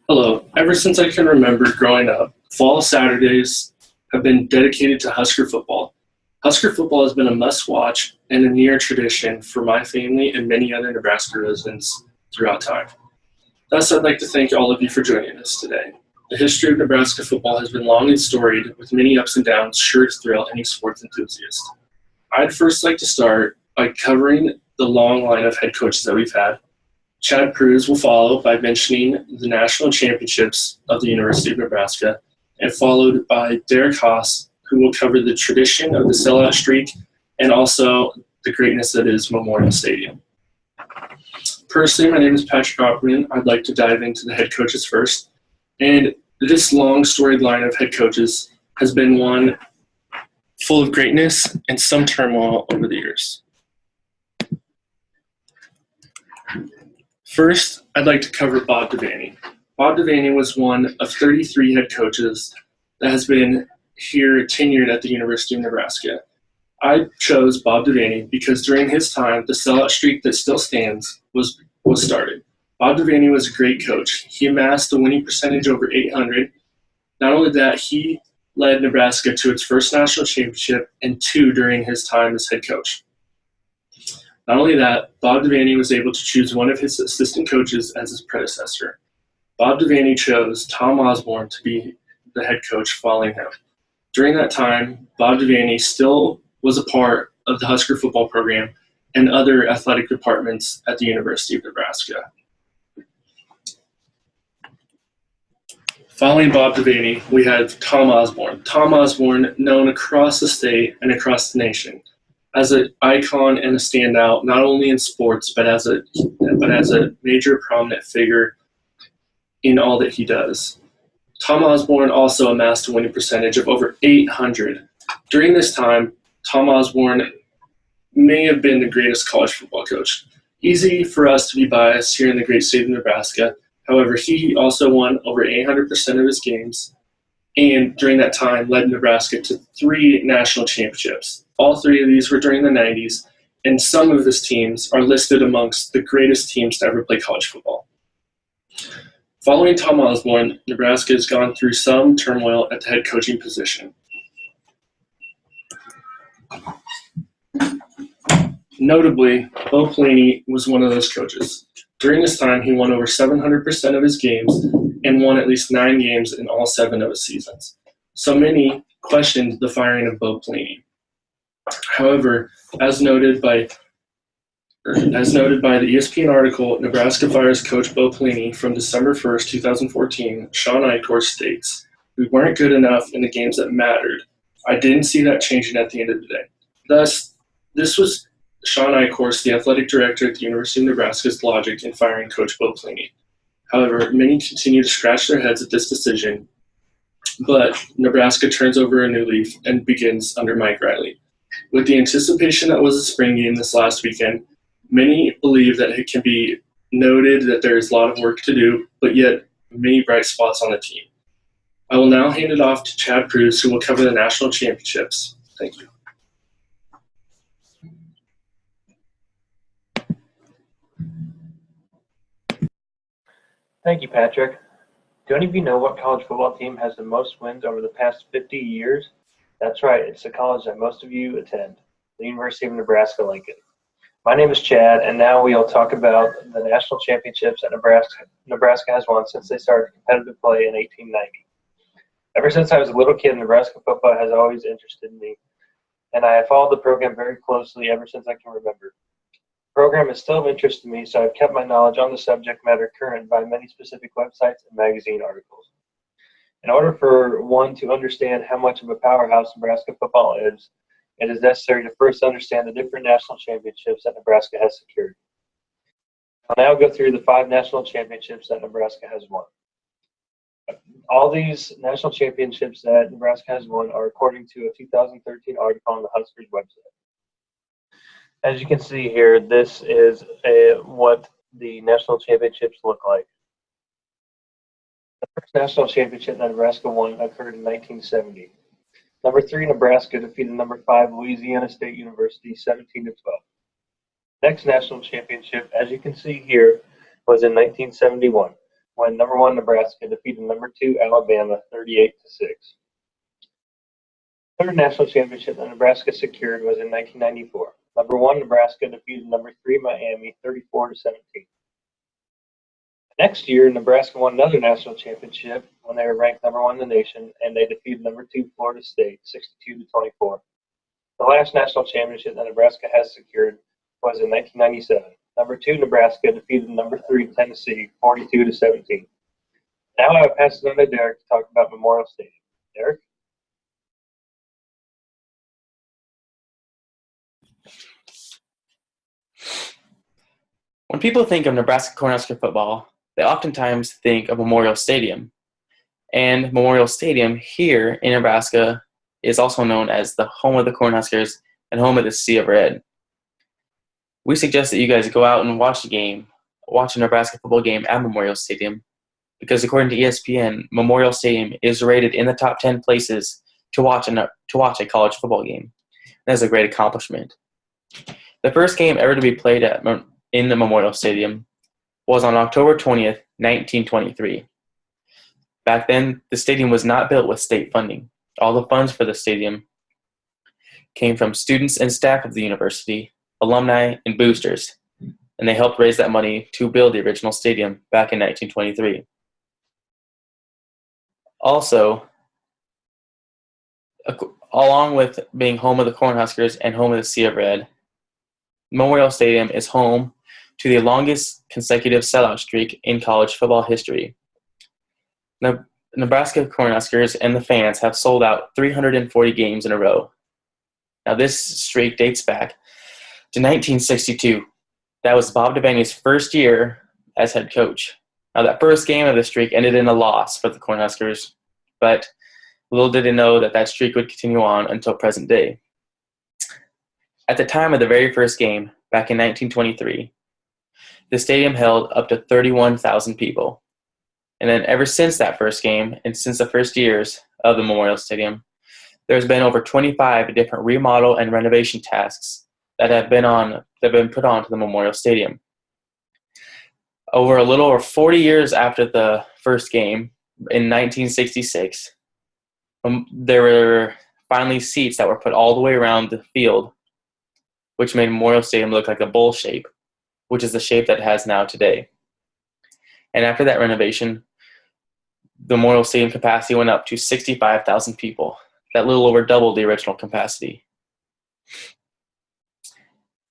Hello. Ever since I can remember growing up, fall Saturdays have been dedicated to Husker football. Husker football has been a must-watch and a near tradition for my family and many other Nebraska residents throughout time. Thus, I'd like to thank all of you for joining us today. The history of Nebraska football has been long and storied, with many ups and downs sure to thrill any sports enthusiast. I'd first like to start by covering the long line of head coaches that we've had. Chad Cruz will follow by mentioning the national championships of the University of Nebraska, and followed by Derek Haas, who will cover the tradition of the sellout streak and also the greatness that is Memorial Stadium. Personally, my name is Patrick Opperman. I'd like to dive into the head coaches first. And this long storied line of head coaches has been one full of greatness and some turmoil over the years. First, I'd like to cover Bob Devaney. Bob Devaney was one of 33 head coaches that has been here tenured at the University of Nebraska. I chose Bob Devaney because during his time, the sellout streak that still stands was started. Bob Devaney was a great coach. He amassed a winning percentage over 800. Not only that, he led Nebraska to its first national championship and two during his time as head coach. Not only that, Bob Devaney was able to choose one of his assistant coaches as his predecessor. Bob Devaney chose Tom Osborne to be the head coach following him. During that time, Bob Devaney still was a part of the Husker football program and other athletic departments at the University of Nebraska. Following Bob Devaney, we have Tom Osborne. Tom Osborne, known across the state and across the nation as an icon and a standout, not only in sports, but as a major prominent figure in all that he does. Tom Osborne also amassed a winning percentage of over 800. During this time, Tom Osborne may have been the greatest college football coach. Easy for us to be biased here in the great state of Nebraska. However, he also won over 800% of his games, and during that time led Nebraska to 3 national championships. All 3 of these were during the 90s, and some of his teams are listed amongst the greatest teams to ever play college football. Following Tom Osborne, Nebraska has gone through some turmoil at the head coaching position. Notably, Bo Pelini was one of those coaches. During this time, he won over 700% of his games and won at least 9 games in all 7 of his seasons. So many questioned the firing of Bo Pelini. However, as noted by the ESPN article, Nebraska fires coach Bo Pelini from December 1st, 2014, Sean Eichhorst states, "We weren't good enough in the games that mattered. I didn't see that changing at the end of the day." Thus, this was Sean Eichhorst, the athletic director at the University of Nebraska's logic in firing coach Bo Pelini. However, many continue to scratch their heads at this decision, but Nebraska turns over a new leaf and begins under Mike Riley. With the anticipation that was a spring game this last weekend, many believe that it can be noted that there is a lot of work to do, but yet many bright spots on the team. I will now hand it off to Chad Cruz, who will cover the national championships. Thank you. Thank you, Patrick. Do any of you know what college football team has the most wins over the past 50 years? That's right, it's the college that most of you attend, the University of Nebraska-Lincoln. My name is Chad, and now we'll talk about the national championships that Nebraska has won since they started competitive play in 1890. Ever since I was a little kid, Nebraska football has always interested me, and I have followed the program very closely ever since I can remember. The program is still of interest to me, so I've kept my knowledge on the subject matter current by many specific websites and magazine articles. In order for one to understand how much of a powerhouse Nebraska football is, it is necessary to first understand the different national championships that Nebraska has secured. I'll now go through the 5 national championships that Nebraska has won. All these national championships that Nebraska has won are according to a 2013 article on the Huskers website. As you can see here, this is what the national championships look like. The first national championship that Nebraska won occurred in 1970. Number 3, Nebraska defeated number 5, Louisiana State University, 17-12. Next national championship, as you can see here, was in 1971. when number 1 Nebraska defeated number 2 Alabama 38-6. Third national championship that Nebraska secured was in 1994. Number 1 Nebraska defeated number 3 Miami 34-17. Next year, Nebraska won another national championship when they were ranked number 1 in the nation, and they defeated number 2 Florida State 62-24. The last national championship that Nebraska has secured was in 1997. Number 2 Nebraska defeated number 3 Tennessee 42-17. Now I will pass it on to Derek to talk about Memorial Stadium. Derek? When people think of Nebraska Cornhusker football, they oftentimes think of Memorial Stadium. And Memorial Stadium here in Nebraska is also known as the home of the Cornhuskers and home of the Sea of Red. We suggest that you guys go out and watch a Nebraska football game at Memorial Stadium, because according to ESPN, Memorial Stadium is rated in the top 10 places to watch a college football game. That is a great accomplishment. The first game ever to be played in the Memorial Stadium was on October 20th, 1923. Back then, the stadium was not built with state funding. All the funds for the stadium came from students and staff of the university, alumni, and boosters, and they helped raise that money to build the original stadium back in 1923. Also, along with being home of the Cornhuskers and home of the Sea of Red, Memorial Stadium is home to the longest consecutive sellout streak in college football history. The Nebraska Cornhuskers and the fans have sold out 340 games in a row. Now, this streak dates back to 1962. That was Bob Devaney's first year as head coach. Now, that first game of the streak ended in a loss for the Cornhuskers, but little did they know that that streak would continue on until present day. At the time of the very first game, back in 1923, the stadium held up to 31,000 people. And then ever since that first game, and since the first years of the Memorial Stadium, there's been over 25 different remodel and renovation tasks that have been put onto the Memorial Stadium. Over a little over 40 years after the first game, in 1966, there were finally seats that were put all the way around the field, which made Memorial Stadium look like a bowl shape, which is the shape that it has now today. And after that renovation, the Memorial Stadium capacity went up to 65,000 people. That little over doubled the original capacity.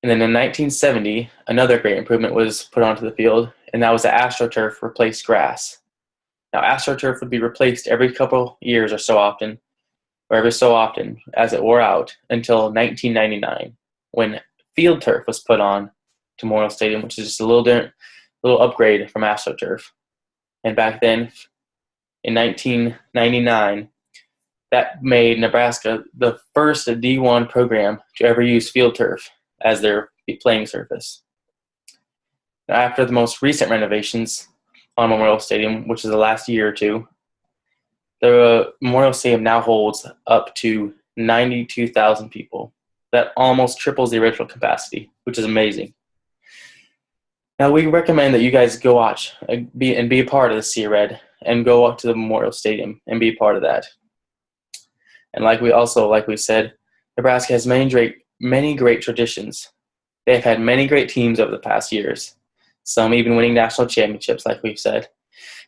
And then in 1970, another great improvement was put onto the field, and that was the AstroTurf replaced grass. Now, AstroTurf would be replaced every couple years or so often, or every so often as it wore out, until 1999, when field turf was put on to Memorial Stadium, which is just a little upgrade from AstroTurf. And back then, in 1999, that made Nebraska the first D1 program to ever use field turf as their playing surface. Now, after the most recent renovations on Memorial Stadium, which is the last year or two, the Memorial Stadium now holds up to 92,000 people. That almost triples the original capacity, which is amazing. Now, we recommend that you guys go watch and be a part of the Sea Red, and go up to the Memorial Stadium and be a part of that. And like we said, Nebraska has many great traditions. They have had many great teams over the past years, some even winning national championships, like we've said.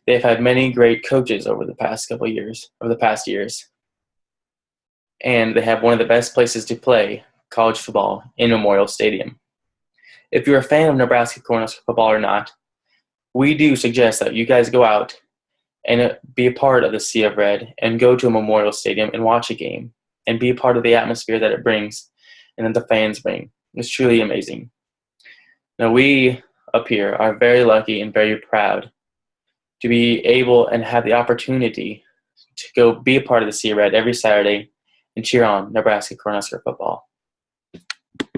They've had many great coaches over the past years. And they have one of the best places to play college football in Memorial Stadium. If you're a fan of Nebraska Cornhusker football or not, we do suggest that you guys go out and be a part of the Sea of Red and go to a Memorial Stadium and watch a game and be a part of the atmosphere that it brings and that the fans bring. It's truly amazing. Now, we up here are very lucky and very proud to be able and have the opportunity to go be a part of the Sea Red every Saturday and cheer on Nebraska Cornhusker football.